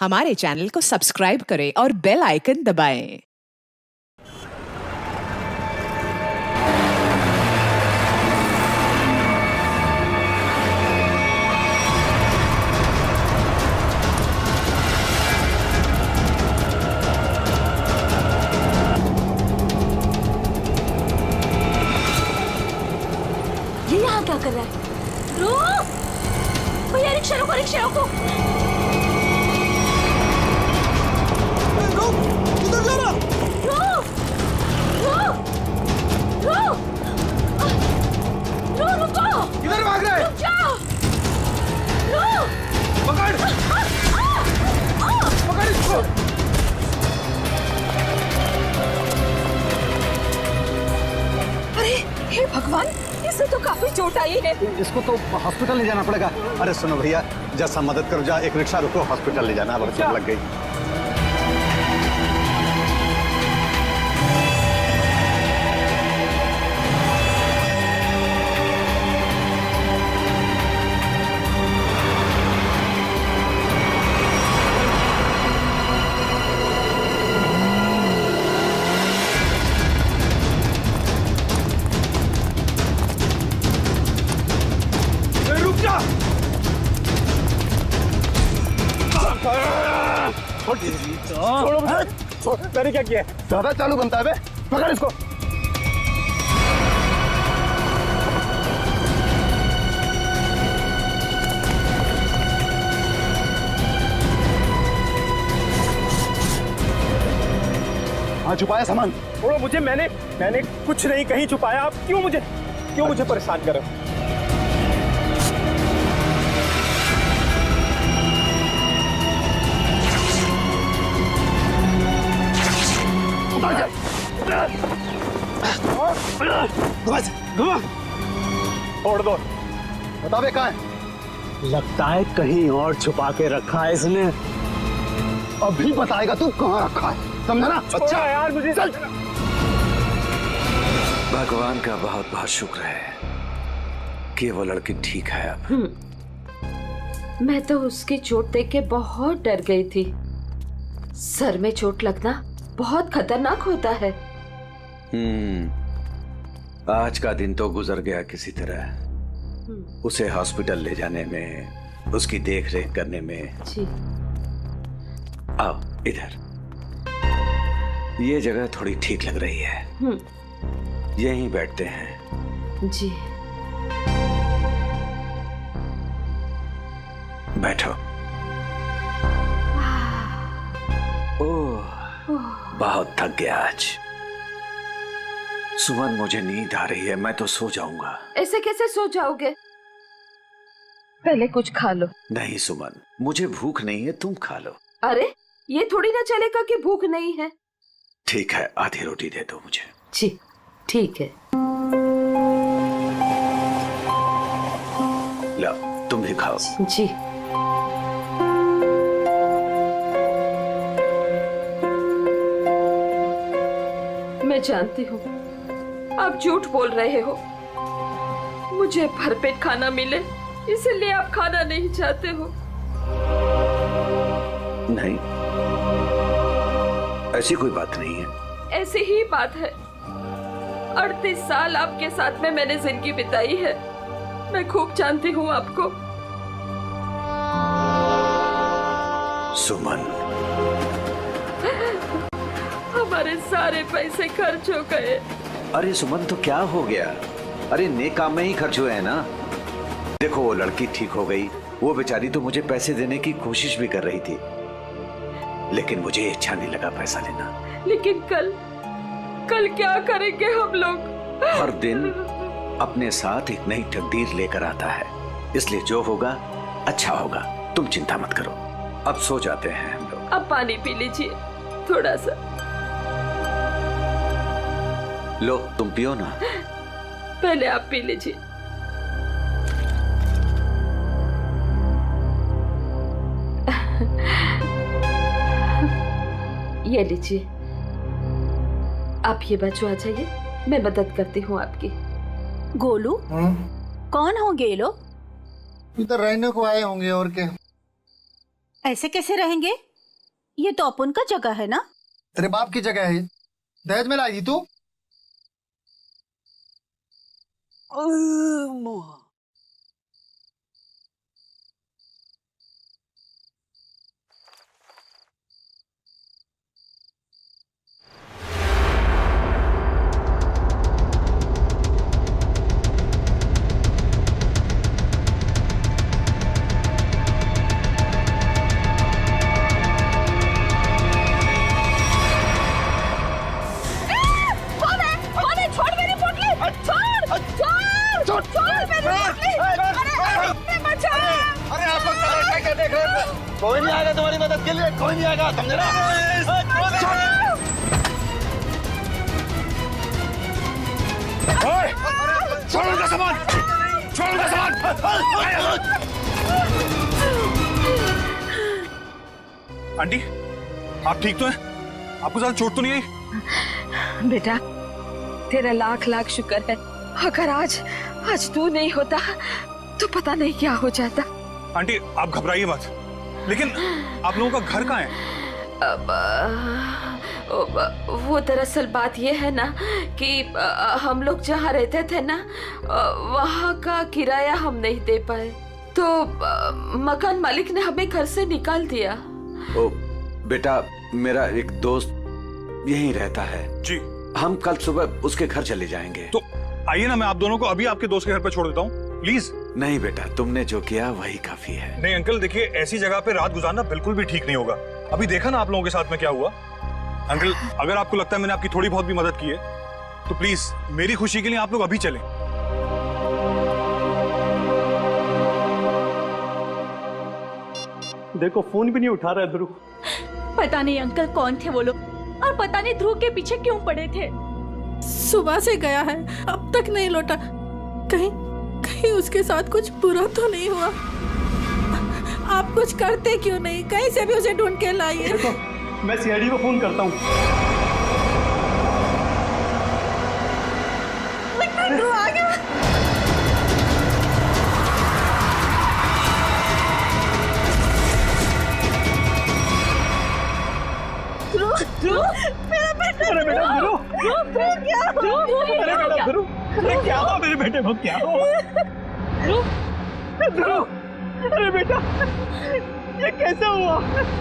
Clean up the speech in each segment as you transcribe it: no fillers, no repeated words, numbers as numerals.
हमारे चैनल को सब्सक्राइब करें और बेल आइकन दबाएं। ये यहाँ क्या कर रहा है? रुक! भैया रिक्शा रोको, रिक्शा रोको! रुक! किधर जा रहा? रुक! रुक! रुक! रुको! किधर भाग रहा है? रुक जाओ! रुक! पकड़! पकड़ इसको! अरे हे भगवान, इसे तो काफी चोट आई है। इसको तो हॉस्पिटल ले जाना पड़ेगा। अरे सुनो भैया, जैसा मदद करो, जा एक रिक्शा रुको, हॉस्पिटल ले जाना, अब चोट लग गई। रुक जा! छोड़ो मुझे। मैंने क्या किया? ज्यादा चालू बनता है बे। पकड़ इसको। हाँ, छुपाया सामान। छोड़ो मुझे, मैंने कुछ नहीं कहीं छुपाया। आप क्यों मुझे परेशान कर रहे हो? छोड़ दो। बता बे, कहाँ है? लगता है कहीं और छुपा के रखा है इसने। अभी बताएगा तू कहाँ रखा है, समझा ना? अच्छा यार, मुझे चल। भगवान का बहुत बहुत शुक्र है कि वो लड़की ठीक है अब। मैं तो उसकी चोट देख के बहुत डर गई थी। सर में चोट लगना बहुत खतरनाक होता है। आज का दिन तो गुजर गया किसी तरह। उसे हॉस्पिटल ले जाने में, उसकी देख रेख करने में। जी। आओ इधर, ये जगह थोड़ी ठीक लग रही है। यहीं बैठते हैं। जी। बैठो। ओह, बहुत थक गया आज। सुमन, मुझे नींद आ रही है, मैं तो सो जाऊंगा। ऐसे कैसे सो जाओगे? पहले कुछ खा लो। नहीं सुमन, मुझे भूख नहीं है, तुम खा लो। अरे ये थोड़ी ना चलेगा कि भूख नहीं है। ठीक है, आधी रोटी दे दो मुझे। जी ठीक है। लो, तुम भी खाओ। जी। मैं जानती हूँ आप झूठ बोल रहे हो। मुझे भरपेट खाना मिले इसलिए आप खाना नहीं चाहते हो। नहीं, ऐसी कोई बात नहीं है। ऐसी ही बात है। 38 साल आपके साथ में मैंने जिंदगी बिताई है। मैं खूब जानती हूँ आपको। सुमन, हमारे सारे पैसे खर्च हो गए। अरे सुमन, तो क्या हो गया? अरे नेक काम में ही खर्च हुए हैं ना। देखो, वो लड़की ठीक हो गई। वो बेचारी तो मुझे पैसे देने की कोशिश भी कर रही थी, लेकिन मुझे अच्छा नहीं लगा पैसा लेना। लेकिन कल क्या करेंगे हम लोग? हर दिन अपने साथ एक नई तकदीर लेकर आता है, इसलिए जो होगा अच्छा होगा। तुम चिंता मत करो, अब सो जाते हैं हम लोग। अब पानी पी लीजिए थोड़ा सा। लो, तुम पियो ना। पहले आप पी लीजिए। ये लीजिए। आप ये बच्चों आ जाइए, मैं मदद करती हूँ आपकी। गोलू, कौन होंगे ये लोग? इधर रहने को आए होंगे और क्या। ऐसे कैसे रहेंगे? ये तो अपन का जगह है ना। तेरे बाप की जगह है, दहेज में लाई थी तू। कोई नहीं आएगा तुम्हारी मदद के लिए, कोई नहीं आएगा, समझे ना? छोड़ उनका सामान, छोड़ उनका सामान। आंटी, आप ठीक तो हैं? आपको ज्यादा चोट तो नहीं आई? बेटा तेरा लाख लाख शुक्र है। अगर आज तू नहीं होता तो पता नहीं क्या हो जाता। आंटी आप घबराइए मत, लेकिन आप लोगों का घर कहाँ है? वो दरअसल बात ये है ना कि हम लोग जहाँ रहते थे ना वहाँ का किराया हम नहीं दे पाए, तो मकान मालिक ने हमें घर से निकाल दिया। ओ बेटा, मेरा एक दोस्त यहीं रहता है जी। हम कल सुबह उसके घर चले जाएंगे। तो आइए ना, मैं आप दोनों को अभी आपके दोस्त के घर पे छोड़ देता हूँ, प्लीज। नहीं बेटा, तुमने जो किया वही काफी है। नहीं अंकल, देखिए ऐसी जगह पे रात गुजारना बिल्कुल भी ठीक नहीं होगा। अभी देखा ना आप लोगों के साथ में क्या हुआ। अंकल, अगर आपको लगता है मैंने आपकी थोड़ी बहुत भी मदद की है तो प्लीज मेरी खुशी के लिए आप लोग अभी चलें। देखो फोन भी नहीं उठा रहा है ध्रुव। पता नहीं अंकल कौन थे वो लोग, और पता नहीं ध्रुव के पीछे क्यों पड़े थे। सुबह से गया है, अब तक नहीं लौटा। कहीं उसके साथ कुछ बुरा तो नहीं हुआ? आप कुछ करते क्यों नहीं? कहीं से भी उसे ढूंढ के लाइए। देखो मैं सीआईडी को फोन करता हूँ। ध्रुव आ गया। ध्रुव, मेरा बेटा। अरे बेटा ध्रुव, अरे बेटा ध्रुव, अरे क्या हुआ मेरे बेटे को? क्या हुआ ध्रुव? अरे बेटा ये कैसे हुआ?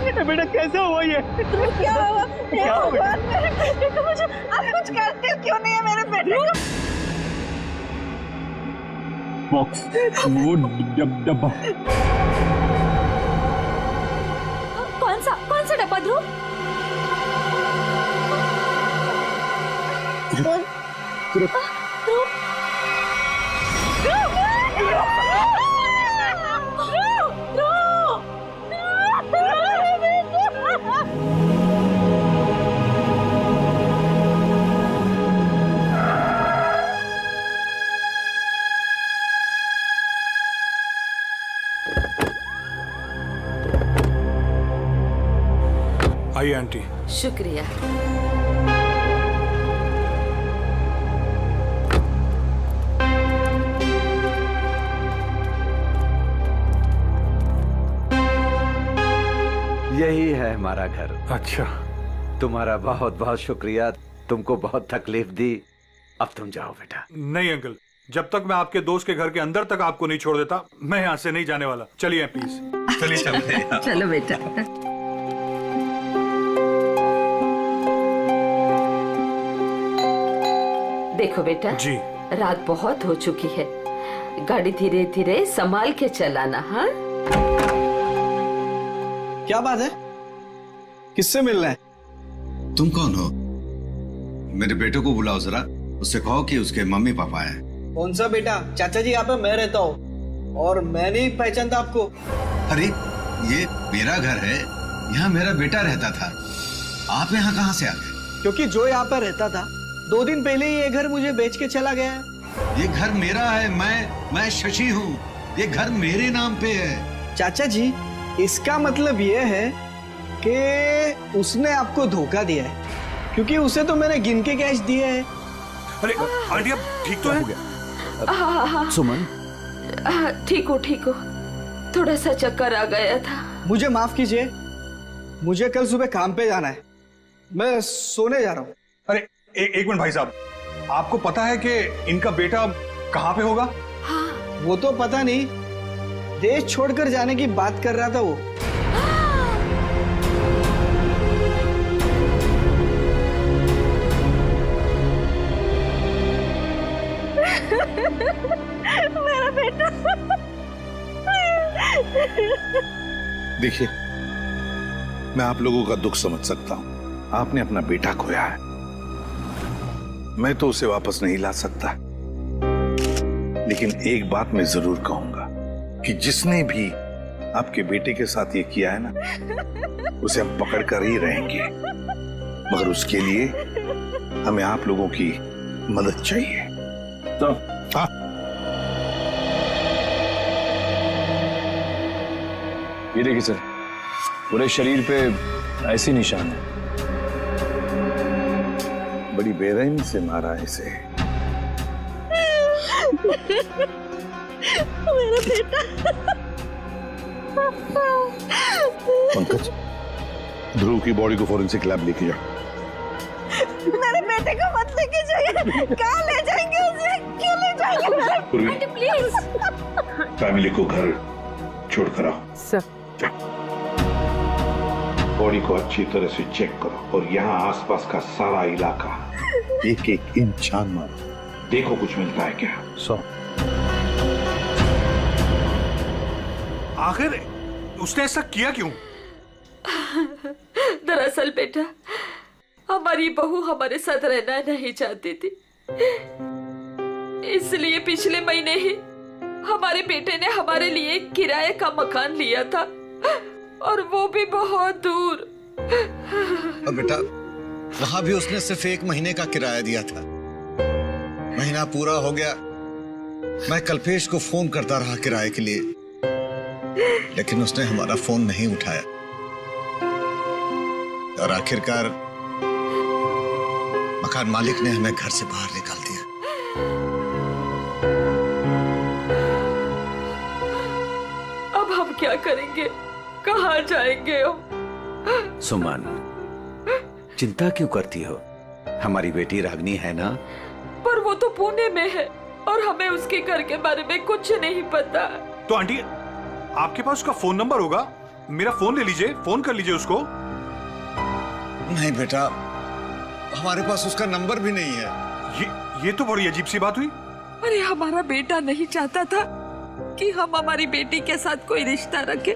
ये बेटा कैसे हुआ ये? क्या हुआ? क्या हुआ बेटा? मेरे बेटे को मुझे आप कुछ करते क्यों नहीं है मेरे बेटे को? बॉक्स, वो डब्बा। कौन सा डब्बा ध्रुव? आइए आंटी। शुक्रिया। यही है हमारा घर। अच्छा, तुम्हारा बहुत बहुत शुक्रिया, तुमको बहुत तकलीफ दी। अब तुम जाओ बेटा। नहीं अंकल, जब तक मैं आपके दोस्त के घर के अंदर तक आपको नहीं छोड़ देता मैं यहाँ से नहीं जाने वाला। चलिए प्लीज, चलिए चलिए। चलो बेटा। देखो बेटा जी। रात बहुत हो चुकी है, गाड़ी धीरे धीरे संभाल के चलाना। हाँ, क्या बात है? किससे मिलना है? तुम कौन हो? मेरे बेटे को बुलाओ जरा, उससे कहो कि उसके मम्मी पापा हैं। कौन सा बेटा? चाचा जी यहाँ पे मैं रहता हूँ और मैं नहीं पहचानता आपको। अरे ये मेरा घर है, यहाँ मेरा बेटा रहता था। आप यहाँ कहाँ से आ गए? क्योंकि जो यहाँ पर रहता था 2 दिन पहले ही ये घर मुझे बेच के चला गया है। ये घर मेरा है, मैं शशि हूँ, ये घर मेरे नाम पे है। चाचा जी, इसका मतलब ये है कि उसने आपको धोखा दिया है, क्योंकि उसे तो मैंने गिन के कैश दिए हैं। अरे आंटी आप ठीक तो है? हाँ, सुमन, ठीक हो, थोड़ा सा चक्कर आ गया था। मुझे माफ कीजिए, मुझे कल सुबह काम पे जाना है, मैं सोने जा रहा हूँ। अरे एक मिनट भाई साहब, आपको पता है कि इनका बेटा कहाँ पे होगा? वो तो पता नहीं, देश छोड़कर जाने की बात कर रहा था वो। मेरा बेटा। देखिए, मैं आप लोगों का दुख समझ सकता हूं। आपने अपना बेटा खोया है, मैं तो उसे वापस नहीं ला सकता, लेकिन एक बात मैं जरूर कहूंगा कि जिसने भी आपके बेटे के साथ ये किया है ना, उसे हम पकड़ कर ही रहेंगे, मगर उसके लिए हमें आप लोगों की मदद चाहिए। तो हाँ, ये देखिए सर, पूरे शरीर पे ऐसे निशान है। बड़ी बेरहमी से मारा है इसे। मेरा बेटा। पंकज, ध्रुव की बॉडी को फॉरेंसिक लैब लेके जाओ। मेरे बेटे को मत लेके जाइए। कहाँ ले जाएंगे उसे? क्यों ले जाएंगे? Aunty please. फैमिली को घर छोड़ कर आओ। सर बॉडी को अच्छी तरह से चेक करो और यहाँ आसपास का सारा इलाका एक एक इंच छान मारो, देखो कुछ मिलता है क्या। आखिर उसने ऐसा किया क्यों? दरअसल बेटा, हमारी बहू हमारे साथ रहना नहीं चाहती थी, इसलिए पिछले महीने ही हमारे बेटे ने हमारे लिए किराए का मकान लिया था, और वो भी बहुत दूर। और बेटा, वहां भी उसने सिर्फ 1 महीने का किराया दिया था। महीना पूरा हो गया, मैं कल्पेश को फोन करता रहा किराए के लिए, लेकिन उसने हमारा फोन नहीं उठाया, और आखिरकार मकान मालिक ने हमें घर से बाहर निकाल दिया। अब हम क्या करेंगे? कहाँ जाएंगे हम? सुमन, चिंता क्यों करती हो? हमारी बेटी रागनी है ना? पर वो तो पुणे में है और हमें उसके घर के बारे में कुछ नहीं पता। तो आंटी, आपके पास उसका फोन नंबर होगा, मेरा फोन ले लीजिए, फोन कर लीजिए उसको। नहीं बेटा, हमारे पास उसका नंबर भी नहीं है। ये तो बड़ी अजीब सी बात हुई। अरे हमारा बेटा नहीं चाहता था कि हम हमारी बेटी के साथ कोई रिश्ता रखें।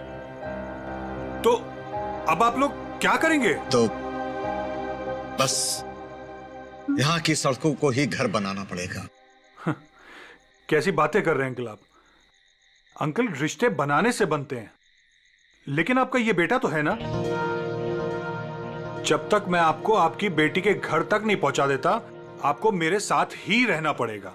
तो अब आप लोग क्या करेंगे? तो बस यहाँ की सड़कों को ही घर बनाना पड़ेगा। कैसी बातें कर रहे हैं अंकल आप? अंकल, रिश्ते बनाने से बनते हैं, लेकिन आपका ये बेटा तो है ना। जब तक मैं आपको आपकी बेटी के घर तक नहीं पहुंचा देता, आपको मेरे साथ ही रहना पड़ेगा।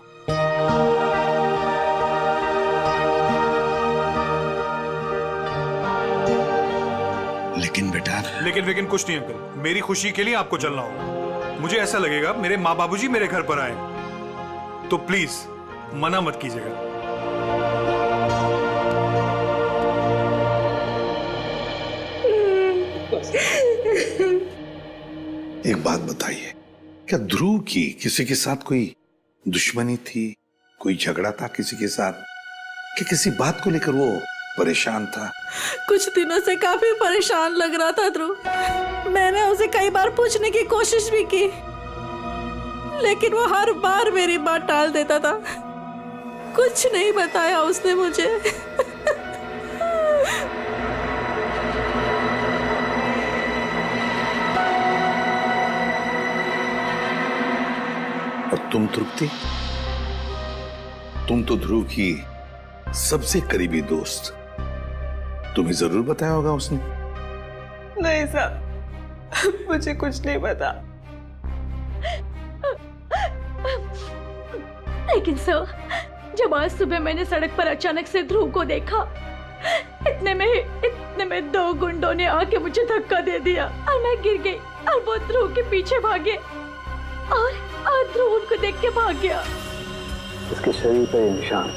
लेकिन बेटा, लेकिन कुछ नहीं अंकल, मेरी खुशी के लिए आपको चलना होगा। मुझे ऐसा लगेगा मेरे माँ बाबूजी मेरे घर पर आए, तो प्लीज मना मत कीजिएगा। एक बात बताइए, क्या ध्रुव की किसी के साथ कोई दुश्मनी थी, कोई झगड़ा था किसी के साथ, कि किसी बात को लेकर वो परेशान था? कुछ दिनों से काफी परेशान लग रहा था ध्रुव। मैंने उसे कई बार पूछने की कोशिश भी की, लेकिन वो हर बार मेरी बात टाल देता था। कुछ नहीं बताया उसने मुझे। और तुम तृप्ति, तुम तो ध्रुव की सबसे करीबी दोस्त, तुम्हें जरूर बताया होगा उसने। नहीं साहब, मुझे कुछ नहीं पता। लेकिन सर, जब आज सुबह मैंने सड़क पर अचानक से ध्रुव को देखा, इतने में 2 गुंडों ने आके मुझे धक्का दे दिया और मैं गिर गई, और वो ध्रुव के पीछे भागे और ध्रुव उनको देख के भाग गया। इसके शरीर पर निशान,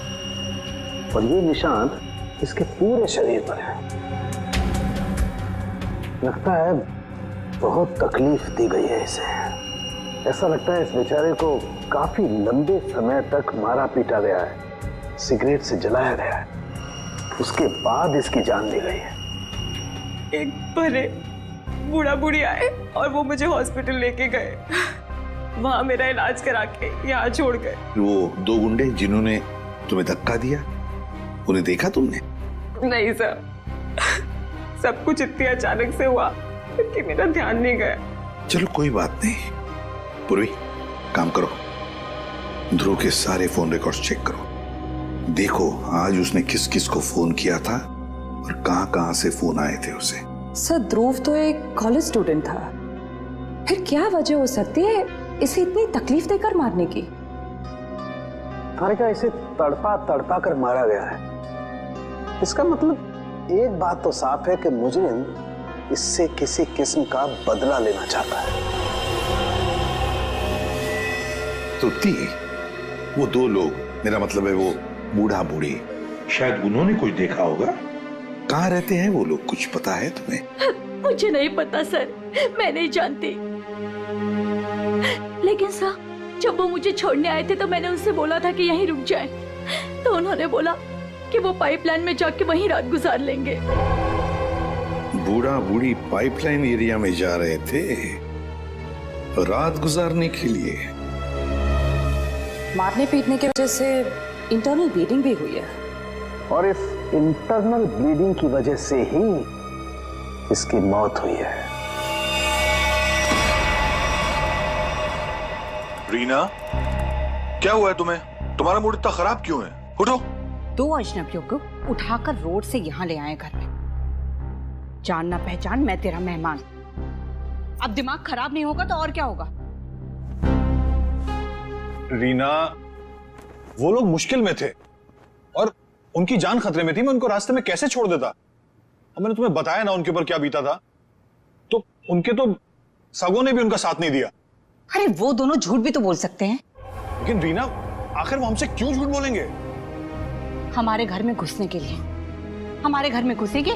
और ये निशान इसके पूरे शरीर पर है। लगता है बहुत तकलीफ दी गई है इसे। ऐसा लगता है इस बेचारे को काफी लंबे समय तक मारा पीटा गया है, सिगरेट से जलाया गया है, उसके बाद इसकी जान ली गई है। एक बड़े बूढ़ा बूढ़ी आए और वो मुझे हॉस्पिटल लेके गए, वहां मेरा इलाज करा के यहाँ छोड़ गए। वो 2 गुंडे जिन्होंने तुम्हें धक्का दिया, उन्हें देखा तुमने? नहीं सर, सब कुछ इतनी अचानक से हुआ कि मेरा ध्यान नहीं गया। चलो कोई बात नहीं। पूर्वी, काम करो, ध्रुव के सारे फोन रिकॉर्ड्स चेक करो, देखो आज उसने किस किस को फोन किया था और कहां से फोन आए थे उसे। सर ध्रुव तो एक कॉलेज स्टूडेंट था, फिर क्या वजह हो सकती है इसे इतनी तकलीफ देकर मारने की? हारिका, इसे तड़पा तड़पा कर मारा गया है। इसका मतलब एक बात तो साफ है कि मुजरिम इससे किसी किस्म का बदला लेना चाहता है। तो वो 2 लोग, मेरा मतलब है वो बूढ़ा बूढ़ी, शायद उन्होंने कुछ देखा होगा। कहाँ रहते हैं वो लोग, कुछ पता है तुम्हें? मुझे नहीं पता सर, मैं नहीं जानती। लेकिन सर जब वो मुझे छोड़ने आए थे तो मैंने उनसे बोला था कि यहीं रुक जाएं, तो उन्होंने बोला कि वो पाइपलाइन में जाके वहीं रात गुजार लेंगे। बूढ़ा बूढ़ी पाइपलाइन एरिया में जा रहे थे रात गुजारने के लिए? मारने पीटने की वजह से इंटरनल ब्लीडिंग भी हुई है, और इस इंटरनल ब्लीडिंग की वजह से ही इसकी मौत हुई है। रीना, क्या हुआ है तुम्हें? तुम्हारा मूड इतना खराब क्यों है? उठो। 2 अजनबियों को उठाकर रोड से यहाँ ले आए घर में। जान ना पहचान, मैं तेरा मेहमान। अब दिमाग खराब नहीं होगा तो और क्या होगा? रीना, वो लोग मुश्किल में थे और उनकी जान खतरे में थी, मैं उनको रास्ते में कैसे छोड़ देता? अब मैंने तुम्हें बताया ना उनके ऊपर क्या बीता था, तो उनके तो सगों ने भी उनका साथ नहीं दिया। अरे वो दोनों झूठ भी तो बोल सकते हैं। लेकिन रीना, आखिर वो हमसे क्यों झूठ बोलेंगे? हमारे घर में घुसने के लिए, हमारे घर में घुसेंगे,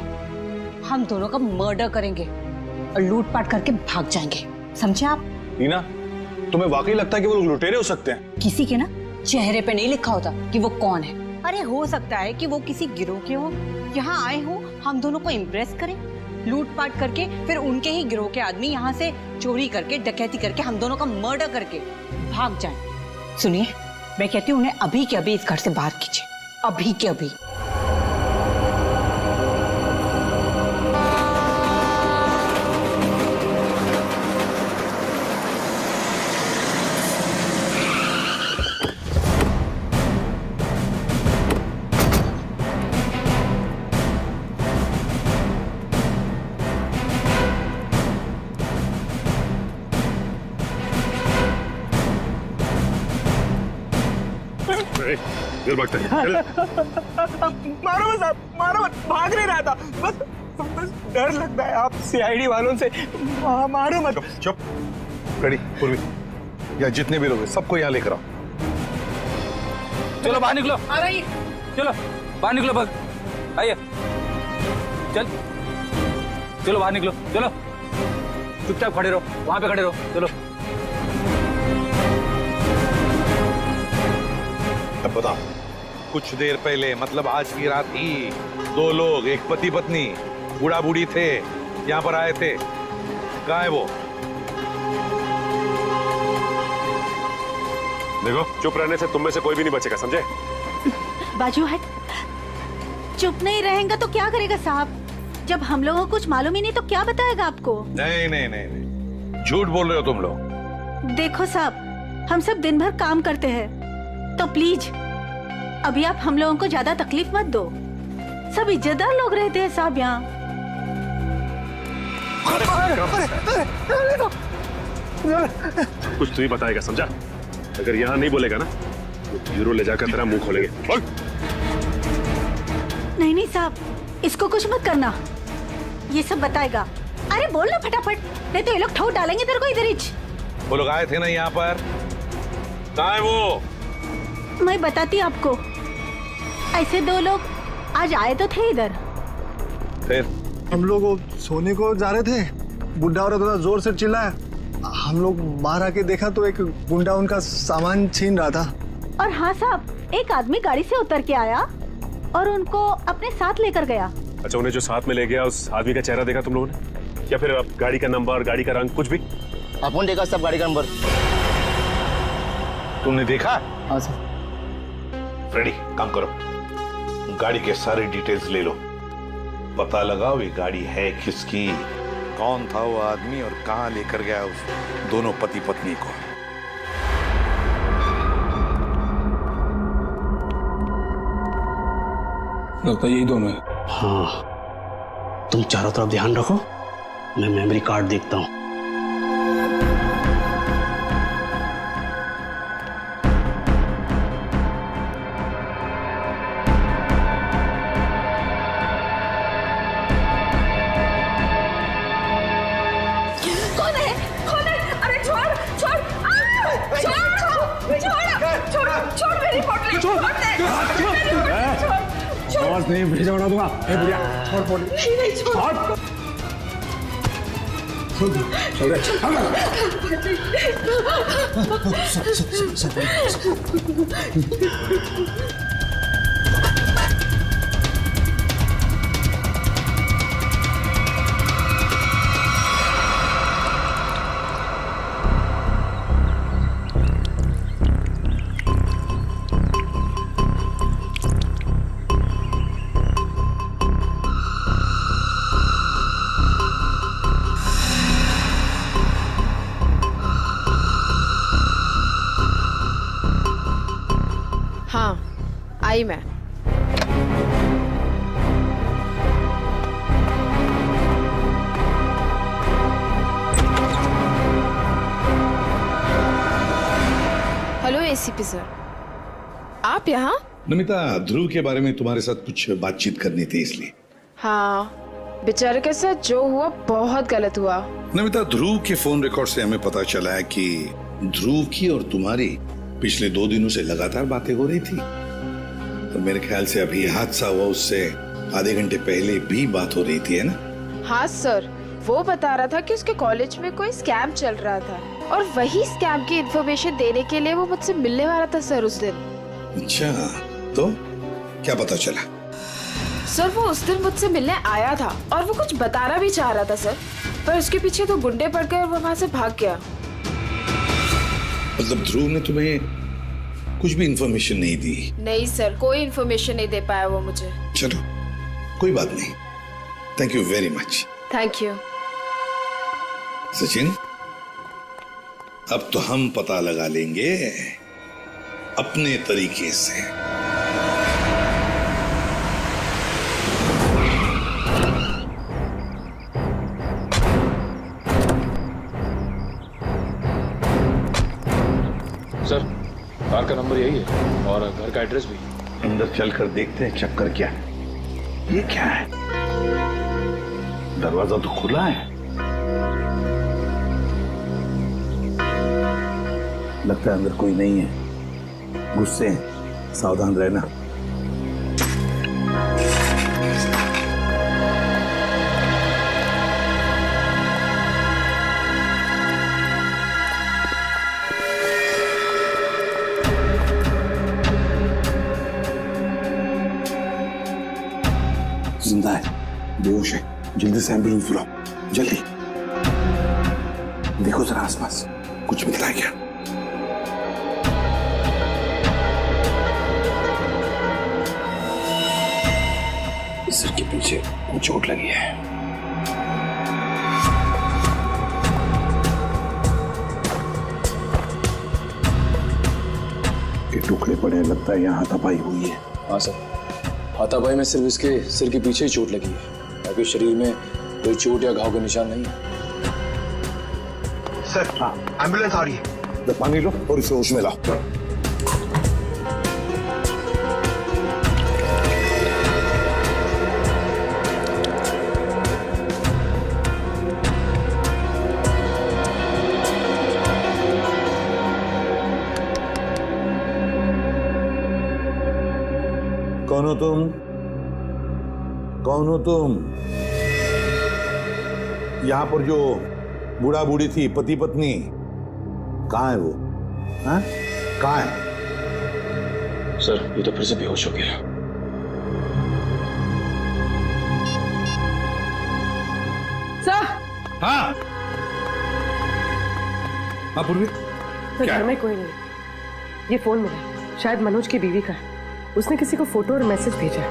हम दोनों का मर्डर करेंगे और लूटपाट करके भाग जाएंगे, समझे आप? रीना, तुम्हें वाकई लगता है कि वो लोग लुटेरे हो सकते हैं? किसी के ना चेहरे पे नहीं लिखा होता कि वो कौन है। अरे हो सकता है कि वो किसी गिरोह के हो, यहाँ आए हो हम दोनों को इम्प्रेस करें, लूटपाट करके फिर उनके ही गिरोह के आदमी यहाँ से चोरी करके, डकैती करके, हम दोनों का मर्डर करके भाग जाएं। सुनिए, मैं कहती हूँ उन्हें अभी के अभी इस घर से बाहर कीजिए, अभी के अभी। मारो मत साहब, मारो मत, भाग नहीं रहा था, बस डर लगता है आप सीआईडी वालों से। मारो मत। चुप। रेडी, पूर्वी, या जितने भी लोग हैं सबको यहाँ लेकर आओ। चलो बाहर निकलो। आ रही। चलो बाहर निकलो, भाग आइए, चल चलो बाहर निकलो, चलो चुपचाप खड़े रहो, वहां पे खड़े रहो, चलो। अब बताओ, कुछ देर पहले, मतलब आज की रात ही 2 लोग, एक पति पत्नी, बूढ़ा बूढ़ी थे, यहाँ पर आए थे। कहाँ है वो? देखो, चुप रहने से तुम में से कोई भी नहीं बचेगा, समझे? बाजू हट। चुप नहीं रहेगा तो क्या करेगा साहब? जब हम लोगों को कुछ मालूम ही नहीं तो क्या बताएगा आपको? नहीं नहीं नहीं नहीं, झूठ बोल रहे हो तुम लोग। देखो साहब, हम सब दिन भर काम करते हैं, तो प्लीज अभी आप हम लोगों को ज्यादा तकलीफ मत दो। सब इज्जतदार लोग रहते हैं साहब यहाँ। कुछ तू ही बताएगा, समझा? अगर यहाँ नहीं बोलेगा ना तो ब्यूरो ले जाकर तेरा मुंह खोलेंगे। बोल। नहीं नहीं साहब, इसको कुछ मत करना, ये सब बताएगा। अरे बोल ना फटाफट, नहीं तो ये लोग ठोक डालेंगे तेरे को इधर ही। वो लोग आए थे ना यहाँ पर, कहाँ है वो? मैं बताती आपको, ऐसे 2 लोग आज आए तो थे इधर। हम लोग वो सोने को जा रहे थे, बुढ़ा औरत थोड़ा जोर से चिल्लाया। हम लोग बाहर आके देखा तो एक गुंडा उनका सामान छीन रहा था। और हाँ साहब, एक आदमी गाड़ी से उतर के आया और उनको अपने साथ लेकर गया। अच्छा, उन्हें जो साथ में ले गया उस आदमी का चेहरा देखा तुम लोगों ने, या फिर आप गाड़ी का नंबर, गाड़ी का रंग, कुछ भी? अपन देखा सब गाड़ी का नंबर। तुमने देखा? हाँ सर। फ्रेडी, काम करो, गाड़ी के सारे डिटेल्स ले लो, पता लगाओ ये गाड़ी है किसकी, कौन था वो आदमी और कहां लेकर गया उस दोनों पति पत्नी को। लगता है यही दोनों है। हाँ, तुम चारों तरफ ध्यान रखो, मैं मेमोरी कार्ड देखता हूँ। कौन है? कौन है? अरे छोड़ छोड़ छोड़ मेरी पोटली, छोड़ दे। आवाज नहीं भेजा उड़ा दूंगा। ए बुढ़िया, छोड़ पोटली। नहीं छोड़। हाँ, आई मैं। हेलो एसीपी सर, आप यहाँ? नमिता, ध्रुव के बारे में तुम्हारे साथ कुछ बातचीत करनी थी इसलिए। हाँ, बेचारे के साथ जो हुआ बहुत गलत हुआ। नमिता, ध्रुव के फोन रिकॉर्ड से हमें पता चला है कि ध्रुव की और तुम्हारी पिछले 2 दिनों से लगातार बातें हो रही थी, और मेरे ख्याल से अभी हादसा हुआ उससे आधे घंटे पहले भी बात हो रही थी, है ना? हाँ सर, वो बता रहा था कि उसके कॉलेज में कोई स्कैम चल रहा था और वही स्कैम की इन्फॉर्मेशन देने के लिए वो मुझसे मिलने वाला था सर उस दिन। अच्छा, तो क्या पता चला? सर वो उस दिन मुझसे मिलने आया था और वो कुछ बताना भी चाह रहा था सर, पर उसके पीछे तो गुंडे पड़ गए और वो वहाँ से भाग गया। मतलब ध्रुव ने तुम्हें कुछ भी इंफॉर्मेशन नहीं दी? नहीं सर, कोई इन्फॉर्मेशन नहीं दे पाया वो मुझे। चलो, कोई बात नहीं, thank you very much. Thank you. Sachin, अब तो हम पता लगा लेंगे अपने तरीके से। सर, कार का नंबर यही है और घर का एड्रेस भी। अंदर चलकर देखते हैं चक्कर क्या है। ये क्या है? दरवाजा तो खुला है। लगता है अंदर कोई नहीं है। गुस्से हैं, सावधान रहना। जिंदा है, बेहोश है, जल्दी से एम्बुलेंस बुलाओ, जल्दी। देखो जरा आसपास कुछ मिलता है क्या? सिर के पीछे चोट लगी है। के टुकड़े पड़े, लगता है यहाँ हाथापाई हुई है। हाँ सर, हाथापाई में सिर्फ इसके सिर के पीछे ही चोट लगी है, बाकी शरीर में कोई चोट या घाव का निशान नहीं है। सर, हाँ, एम्बुलेंस आ रही है। तो पानी लो और इसे होश में लाओ। कौन हो तुम? कौन हो तुम? यहाँ पर जो बूढ़ा बूढ़ी थी, पति पत्नी, कहाँ है वो? हाँ? कहाँ है? सर ये तो फिर से बेहोश हो गया। सर। हाँ हाँ पूर्वी, सर घर में कोई नहीं। ये फोन मिला, शायद मनोज की बीवी का है। उसने किसी को फोटो और मैसेज भेजा है।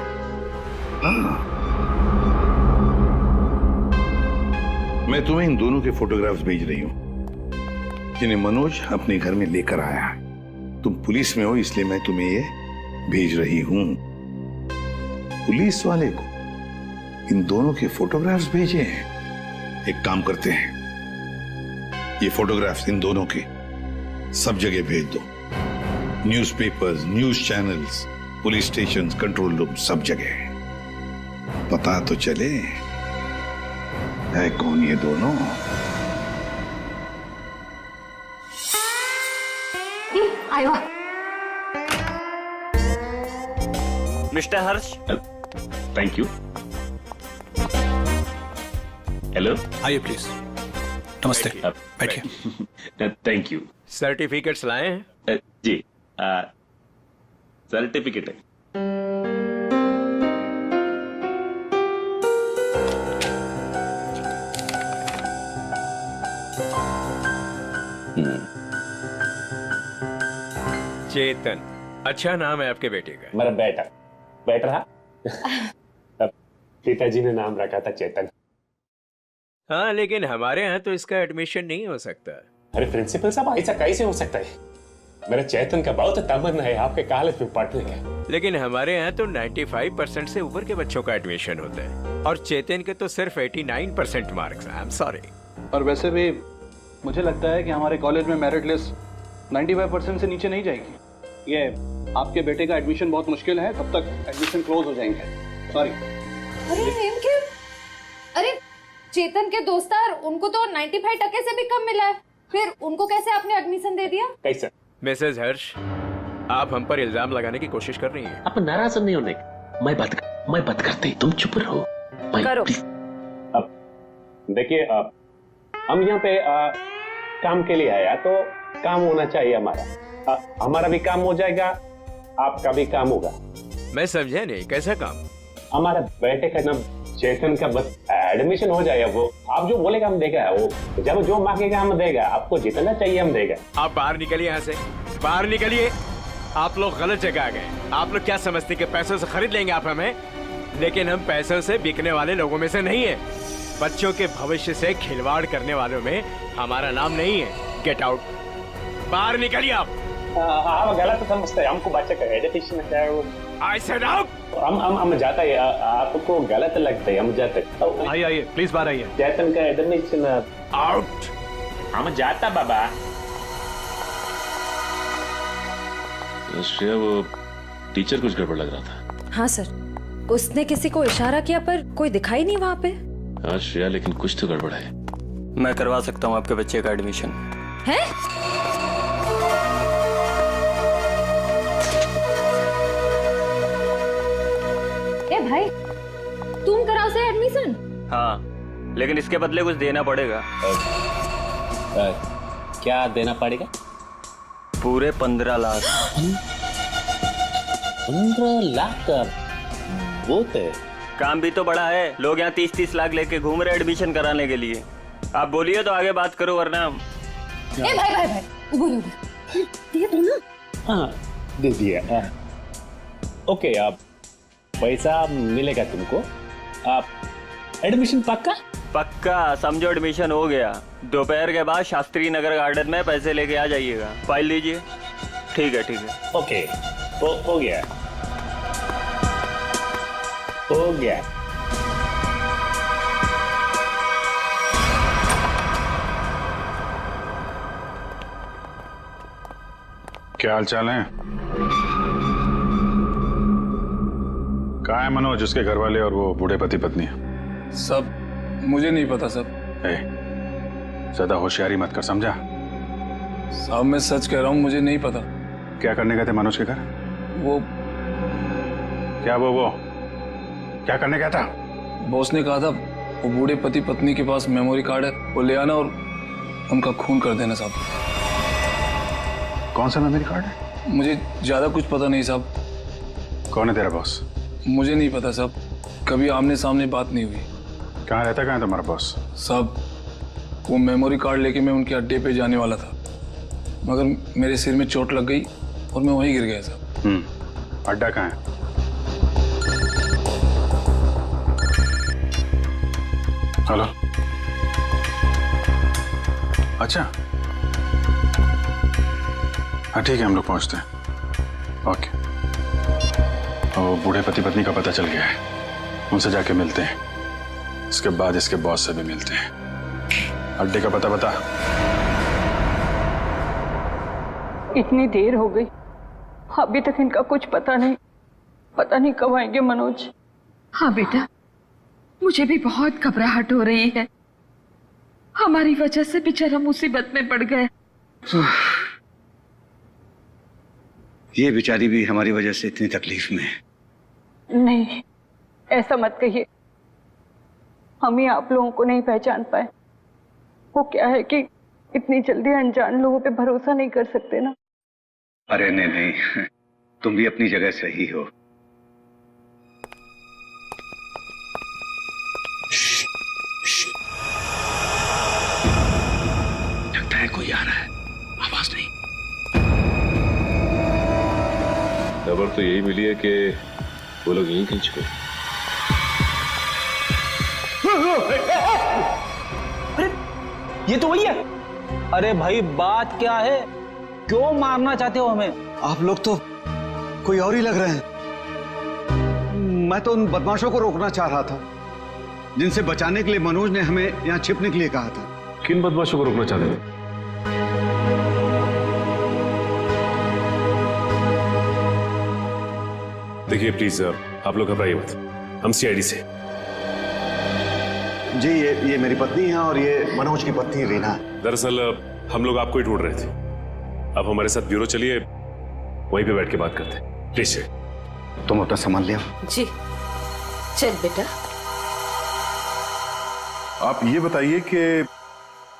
मैं तुम्हें इन दोनों के फोटोग्राफ्स भेज रही हूं जिन्हें मनोज अपने घर में लेकर आया है। तुम पुलिस में हो इसलिए मैं तुम्हें ये भेज रही हूं। पुलिस वाले को इन दोनों के फोटोग्राफ्स भेजे हैं। एक काम करते हैं, ये फोटोग्राफ्स इन दोनों के सब जगह भेज दो। Newspapers, news channels, police station, control room, सब जगह। पता तो चले है कौन ये दोनों। आयो mister Harsh. Thank you. Hello, आइए प्लीज। नमस्ते, बैठिए। Thank you. सर्टिफिकेट्स लाए हैं? जी, सर्टिफिकेट है। चेतन, अच्छा नाम है आपके बेटे का। मेरा बेटा बैठ रहा। पिताजी ने नाम रखा था चेतन। हाँ, लेकिन हमारे यहाँ तो इसका एडमिशन नहीं हो सकता। अरे प्रिंसिपल साहब, ऐसा कैसे हो सकता है? मेरा चेतन का बहुत तमन्ना है आपके कॉलेज में पढ़ने का। लेकिन हमारे यहाँ तो 95% से ऊपर के बच्चों का एडमिशन होता है और चेतन के तो सिर्फ 89% मार्क्स हैं। I am sorry. और वैसे भी मुझे लगता है कि हमारे कॉलेज में मेरिट लिस्ट 95% से नीचे नहीं जाएगी। ये आपके बेटे का एडमिशन बहुत मुश्किल है, तब तक एडमिशन क्लोज हो जाएंगे। सॉरी। अरे चेतन के दोस्तार, उनको तो 95% से भी कम मिला है, फिर उनको कैसे आपने एडमिशन दे दिया? कैसे? मिसेज हर्ष, आप हम पर इल्जाम लगाने की कोशिश कर रही हैं। आप नाराज नहीं होने। मैं बात करते ही तुम चुप रहो। करो। अब देखिए, हम यहाँ पे काम के लिए आया तो काम होना चाहिए हमारा। हमारा भी काम हो जाएगा, आपका भी काम होगा। मैं समझा नहीं, कैसा काम? हमारा बेटे का नाम चेतन का बस एडमिशन हो जाएगा। वो आप जो बोलेगा हम देगा, वो जब जो मांगेगा हम देगा। आपको जितना चाहिए हम देगा। आप बाहर निकलिए, यहाँ से बाहर निकलिए। आप लोग गलत जगह आ गए। आप लोग क्या समझते कि पैसों से खरीद लेंगे आप हमें? लेकिन हम पैसों से बिकने वाले लोगों में से नहीं है। बच्चों के भविष्य से खिलवाड़ करने वालों में हमारा नाम नहीं है। गेट आउट, बाहर निकलिए आप। आप गलत समझते हैं, हमको बच्चे का एजुकेशन है वो। I said out। हम जाता है, आपको गलत लगता है, हम जाते। आइए प्लीज बाहर आइए। चेतन का एडमिशन आउट। हम जाता बाबा। श्रेया, वो टीचर कुछ गड़बड़ लग रहा था। हाँ सर, उसने किसी को इशारा किया पर कोई दिखाई नहीं वहाँ पे। हाँ श्रेया, लेकिन कुछ तो गड़बड़ है। मैं करवा सकता हूँ आपके बच्चे का एडमिशन। है? ए भाई, तुम कराओ से एडमिशन? हाँ, लेकिन इसके बदले कुछ देना पड़ेगा। क्या देना पड़ेगा? पूरे 15 लाख। 15 लाख का बहुत है। काम भी तो बड़ा है। लोग यहाँ 30-30 लाख लेके घूम रहे एडमिशन कराने के लिए। आप बोलिए तो आगे बात करो, वरना। ए भाई, उबर दे दो ना। हाँ, दे दिया। ओके, आप पैसा मिलेगा तुमको। आप एडमिशन पक्का समझो, एडमिशन हो गया। दोपहर के बाद शास्त्री नगर गार्डन में पैसे लेके आ जाइएगा। फाइल लीजिए। ठीक है। ओके, हो गया। क्या हाल चाल है? कहाँ है मनोज, उसके घर वाले और वो बूढ़े पति पत्नी? सब मुझे नहीं पता सब। ज्यादा होशियारी मत कर, समझा? साहब मैं सच कह रहा हूँ, मुझे नहीं पता। क्या करने गए थे मनोज के घर? वो क्या करने गया था? बॉस ने कहा था वो बूढ़े पति पत्नी के पास मेमोरी कार्ड है, वो ले आना और उनका खून कर देना साहब। कौन सा मेमोरी कार्ड है? मुझे ज्यादा कुछ पता नहीं साहब। कौन है तेरा बॉस? मुझे नहीं पता साहब, कभी आमने सामने बात नहीं हुई। कहाँ रहता, कहाँ है तुम्हारा बॉस? साहब वो मेमोरी कार्ड लेके मैं उनके अड्डे पे जाने वाला था, मगर मेरे सिर में चोट लग गई और मैं वहीं गिर गया साहब। अड्डा कहाँ है? हेलो, अच्छा हाँ ठीक है, हम लोग पहुंचते हैं। ओके। और बूढ़े पति पत्नी का पता चल गया है, उनसे जाके मिलते हैं, इसके बाद इसके बॉस से भी मिलते हैं। अड्डे का पता बता। इतनी देर हो गई, अभी तक इनका कुछ पता नहीं कब आएंगे मनोज। हाँ बेटा, मुझे भी बहुत घबराहट हो रही है। हमारी वजह से बेचारा मुसीबत में पड़ गए। ये बेचारी भी हमारी वजह से इतनी तकलीफ में है। नहीं, ऐसा मत कहिए, हम ही आप लोगों को नहीं पहचान पाए। वो क्या है कि इतनी जल्दी अनजान लोगों पे भरोसा नहीं कर सकते ना। अरे नहीं, तुम भी अपनी जगह सही हो। लगता है कोई आ रहा है, आवाज नहीं। खबर तो यही मिली है कि वो लोग यहीं कहीं छुपे। अरे ये तो वही है। अरे भाई बात क्या है, क्यों मारना चाहते हो हमें? आप लोग तो कोई और ही लग रहे हैं। मैं तो उन बदमाशों को रोकना चाह रहा था जिनसे बचाने के लिए मनोज ने हमें यहाँ छिपने के लिए कहा था। किन बदमाशों को रोकना चाहते थे? देखिए प्लीज आप लोग घबराइए मत, हम सीआईडी से। जी ये मेरी पत्नी है और ये मनोज की पत्नी रीना है। दरअसल हम लोग आपको ही ढूंढ रहे थे। अब हमारे साथ ब्यूरो चलिए, वहीं पे बैठ के बात करते हैं। प्लीज तुम अपना सामान ले आओ। जी चल बेटा। आप ये बताइए कि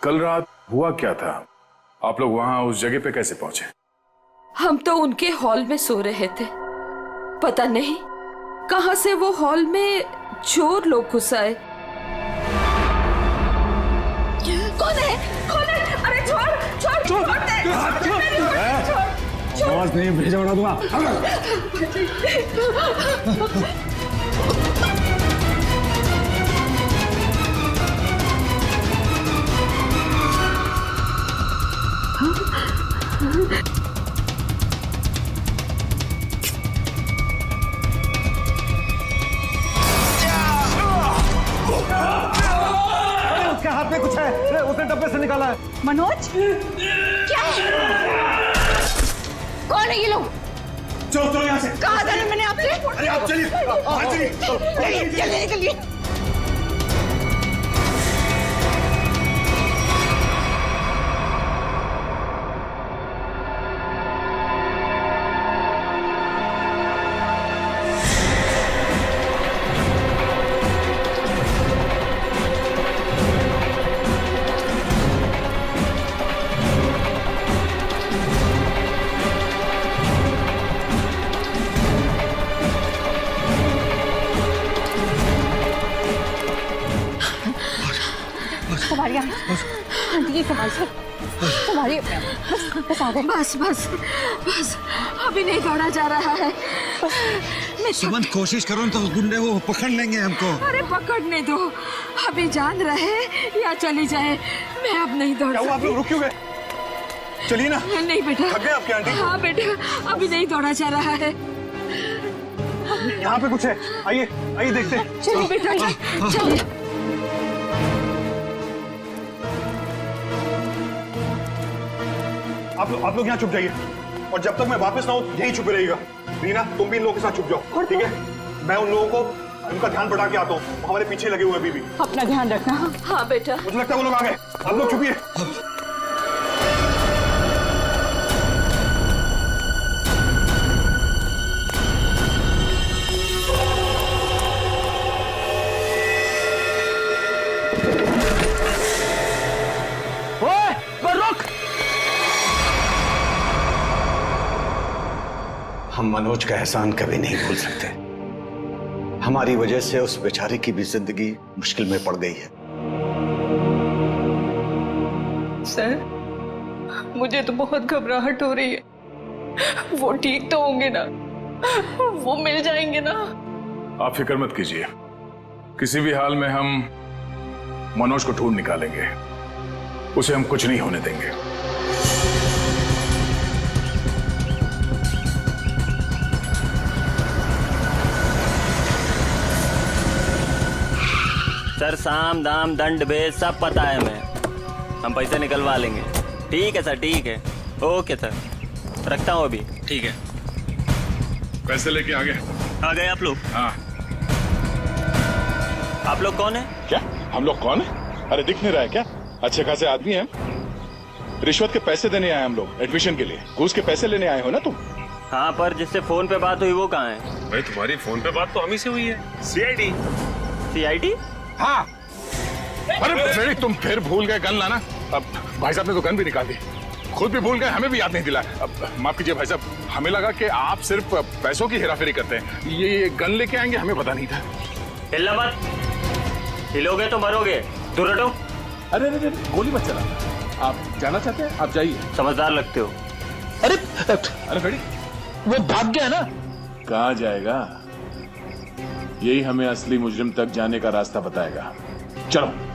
कल रात हुआ क्या था? आप लोग वहां उस जगह पे कैसे पहुंचे? हम तो उनके हॉल में सो रहे थे, पता नहीं कहां से वो हॉल में चोर लोग घुस आए। कौन है? अरे छोड़ दे। आवाज नहीं भेजा उड़ा दूंगा। उसके हाथ में कुछ है, उसने डब्बे से निकाला है। मनोज क्या? कौन है ये लोग? चलो यहाँ से। कहा था ना मैंने आपसे? अरे आप चलिए, चलिए निकलिए। बस अभी नहीं दौड़ा जा रहा है। सुमन कोशिश करो तो गुंडे वो पकड़ लेंगे हमको। अरे पकड़ने दो, अभी जान रहे या चली जाए, मैं अब नहीं दौड़ सकती। आप लोग रुक क्यों गए? चलिए ना। नहीं बेटा। थक गए आपकी आंटी? हाँ बेटा, अभी नहीं दौड़ा जा रहा है। यहाँ पे कुछ है, आइए देखते हैं। चलिए बेटा, चलिए। आप लोग यहाँ छुप जाइए और जब तक मैं वापस ना आऊं यहीं छुपे रहिएगा। रीना तुम भी इन लोगों के साथ छुप जाओ, ठीक है? मैं उन लोगों को उनका ध्यान बढ़ा के आता हूँ, हमारे पीछे लगे हुए अभी भी। अपना ध्यान रखना। हाँ बेटा। मुझे लगता है वो लोग आ गए, आप लोग छुपिए। मनोज का एहसान कभी नहीं भूल सकते। हमारी वजह से उस बेचारे की भी जिंदगी मुश्किल में पड़ गई है। सर, मुझे तो बहुत घबराहट हो रही है। वो ठीक तो होंगे ना? वो मिल जाएंगे ना? आप फिक्र मत कीजिए, किसी भी हाल में हम मनोज को ढूंढ निकालेंगे। उसे हम कुछ नहीं होने देंगे। सर, साम दाम दंड भेद सब पता है हमें। हम पैसे निकलवा लेंगे। ठीक है सर, ठीक है। ओके सर, रखता हूँ अभी। ठीक है। पैसे लेके आ गए आप लोग? हाँ। आप लोग कौन है? क्या हम लोग कौन है? अरे दिख नहीं रहा है क्या? अच्छे खासे आदमी हैं। रिश्वत के पैसे देने आए हम लोग, एडमिशन के लिए। घूस के पैसे लेने आए हो ना तुम? हाँ, पर जिससे फोन पे बात हुई वो कहाँ है? भाई तुम्हारी फोन पे बात तो हम ही से हुई है। सीआईडी। सीआईडी? हाँ। अरे फ्रेडी, तुम फिर भूल गए गन लाना। अब भाई साहब ने तो गन भी निकाल दी, खुद भी भूल गए, हमें भी याद नहीं दिलाया। अब माफ कीजिए भाई साहब, हमें लगा कि आप सिर्फ पैसों की हेराफेरी करते हैं। ये गन लेके आएंगे, हमें पता नहीं था। हिलना मत, हिलोगे तो मरोगे। दूर हटो। अरे अरे गोली मत चला। आप जाना चाहते हैं? आप जाइए। समझदार लगते हो। अरे अरे फ्रेडी, वो भाग गया ना। कहाँ जाएगा? यही हमें असली मुजरिम तक जाने का रास्ता बताएगा। चलो।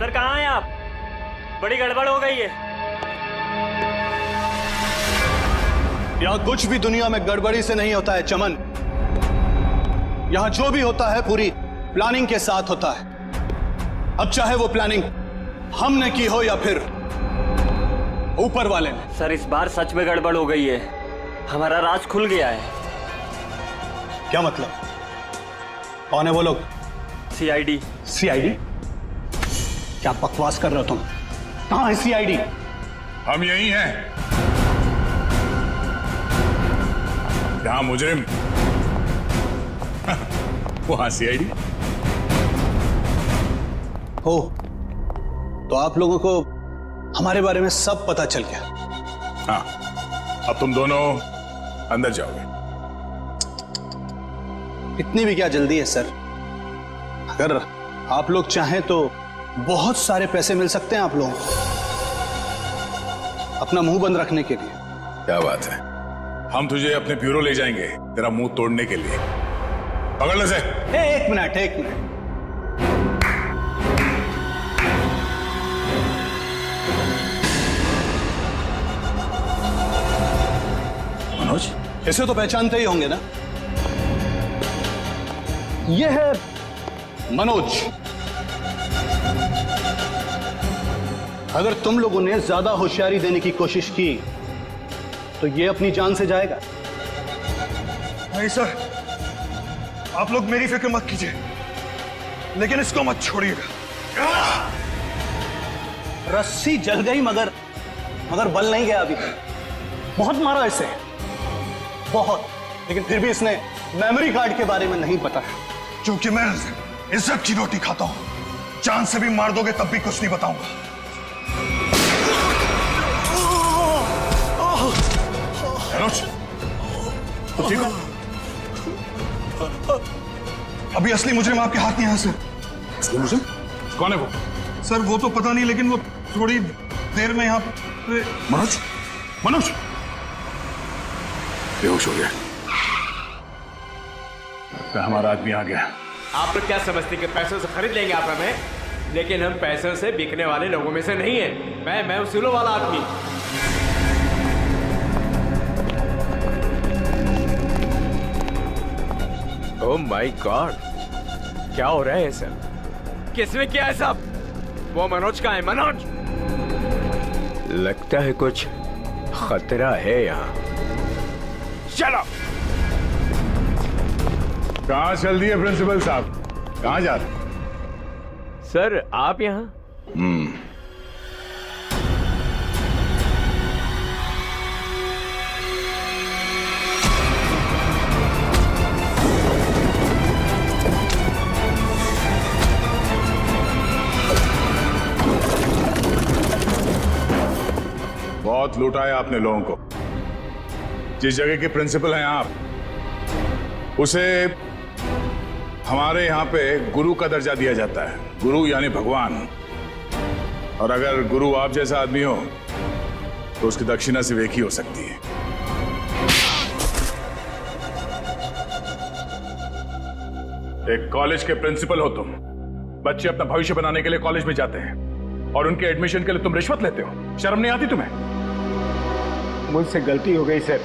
सर कहाँ हैं आप? बड़ी गड़बड़ हो गई है। यहाँ कुछ भी दुनिया में गड़बड़ी से नहीं होता है चमन। यहाँ जो भी होता है पूरी प्लानिंग के साथ होता है। अब चाहे वो प्लानिंग हमने की हो या फिर ऊपर वाले ने। सर, इस बार सच में गड़बड़ हो गई है। हमारा राज खुल गया है। क्या मतलब? कौन है वो लोग? सीआईडी। सीआईडी? क्या बकवास कर रहे हो तुम? कहां है सीआईडी? हम यही हैं। जहां मुजरिम वहां सीआईडी हो। तो आप लोगों को हमारे बारे में सब पता चल गया? हाँ, अब तुम दोनों अंदर जाओगे। इतनी भी क्या जल्दी है सर? अगर आप लोग चाहें तो बहुत सारे पैसे मिल सकते हैं आप लोगों को, अपना मुंह बंद रखने के लिए। क्या बात है, हम तुझे अपने ब्यूरो ले जाएंगे तेरा मुंह तोड़ने के लिए। पकड़ ले से। एक मिनट। मनोज, इसे तो पहचानते ही होंगे ना? ये है मनोज। अगर तुम लोगों ने ज्यादा होशियारी देने की कोशिश की तो ये अपनी जान से जाएगा। नहीं सर, आप लोग मेरी फिक्र मत कीजिए, लेकिन इसको मत छोड़िएगा। रस्सी जल गई मगर बल नहीं गया अभी। बहुत मारा इसे, बहुत, लेकिन फिर भी इसने मेमोरी कार्ड के बारे में नहीं पता। क्योंकि मैं इज्जत की रोटी खाता हूं। जान से भी मार दोगे तब भी कुछ नहीं बताऊंगा। मनोज, तो ठीक हो? अभी असली मुजरिम आपके हाथ नहीं है सर। असली मुजरिम? कौन है वो? सर वो तो पता नहीं, लेकिन वो थोड़ी देर में यहाँ पे। मनोज बेहोश हो गया। हमारा आदमी आ गया। आप लोग क्या समझते कि पैसों से खरीद लेंगे आप हमें? लेकिन हम पैसों से बिकने वाले लोगों में से नहीं है। मैं उसूलों वाला आदमी। ओह माय गॉड, क्या हो रहा है सर? किसने किया है सब? वो मनोज का है। मनोज, लगता है कुछ खतरा है यहाँ। चलो। कहाँ चल दिए प्रिंसिपल साहब? कहाँ जा रहे? सर आप यहाँ? बहुत लुटाया आपने लोगों को। जिस जगह के प्रिंसिपल हैं आप, उसे हमारे यहाँ पे गुरु का दर्जा दिया जाता है। गुरु यानी भगवान। और अगर गुरु आप जैसा आदमी हो तो उसकी दक्षिणा सिर्फ एक ही हो सकती है। एक कॉलेज के प्रिंसिपल हो तुम। बच्चे अपना भविष्य बनाने के लिए कॉलेज में जाते हैं और उनके एडमिशन के लिए तुम रिश्वत लेते हो। शर्म नहीं आती तुम्हें? मुझसे गलती हो गई सर।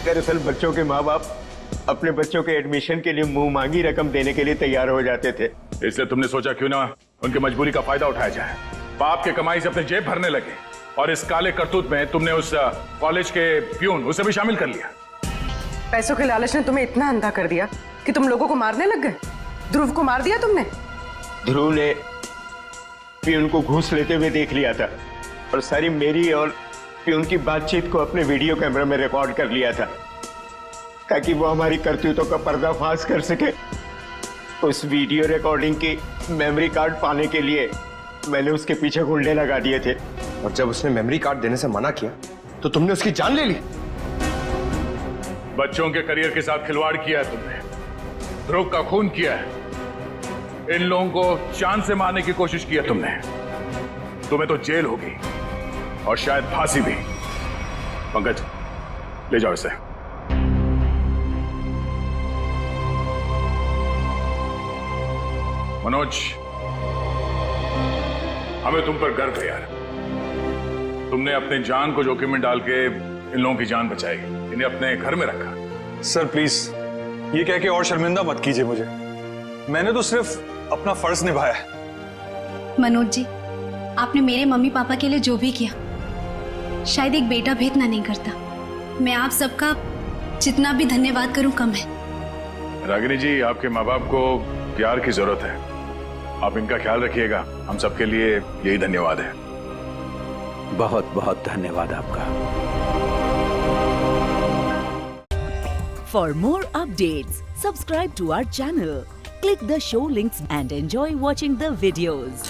दरअसल बच्चों के माँ बाप अपने बच्चों के एडमिशन के लिए मुंह मांगी रकम देने के लिए तैयार हो जाते थे। इसलिए तुमने सोचा क्यों ना उनकी मजबूरी का फायदा उठाया जाए। बाप के कमाई से अपने जेब भरने लगे और इस काले करतूत में तुमने उस कॉलेज के प्यून उसे भी शामिल कर लिया। पैसों के लालच ने तुम्हें इतना अंधा कर दिया कि तुम लोगों को मारने लग गए। ध्रुव को मार दिया तुमने। ध्रुव ने प्यून को घूस लेते हुए देख लिया था और सारी मेरी और प्यून की बातचीत को अपने वीडियो कैमरा में रिकॉर्ड कर लिया था ताकि वो हमारी करतूतों का पर्दाफाश कर सके। उस वीडियो रिकॉर्डिंग की मेमोरी कार्ड पाने के लिए मैंने उसके पीछे गुंडे लगा दिए थे। और जब उसने मेमोरी कार्ड देने से मना किया तो तुमने उसकी जान ले ली। बच्चों के करियर के साथ खिलवाड़ किया है तुमने। ध्रुव का खून किया है। इन लोगों को चांद से मारने की कोशिश की है तुमने। तुम्हें तो जेल होगी और शायद फांसी भी। पंकज, ले जाओ इसे। मनोज, हमें तुम पर गर्व है यार। तुमने अपने जान को जोखिम में डाल के इन लोगों की जान बचाई, इन्हें अपने घर में रखा। सर प्लीज ये कह के और शर्मिंदा मत कीजिए मुझे। मैंने तो सिर्फ अपना फर्ज निभाया है। मनोज जी, आपने मेरे मम्मी पापा के लिए जो भी किया, शायद एक बेटा भी इतना नहीं करता। मैं आप सबका जितना भी धन्यवाद करूं कम है। रागिनी जी, आपके माँ बाप को प्यार की जरूरत है। आप इनका ख्याल रखिएगा। हम सबके लिए यही धन्यवाद है। बहुत बहुत धन्यवाद आपका। For more updates, subscribe to our channel, click the show links and enjoy watching the videos.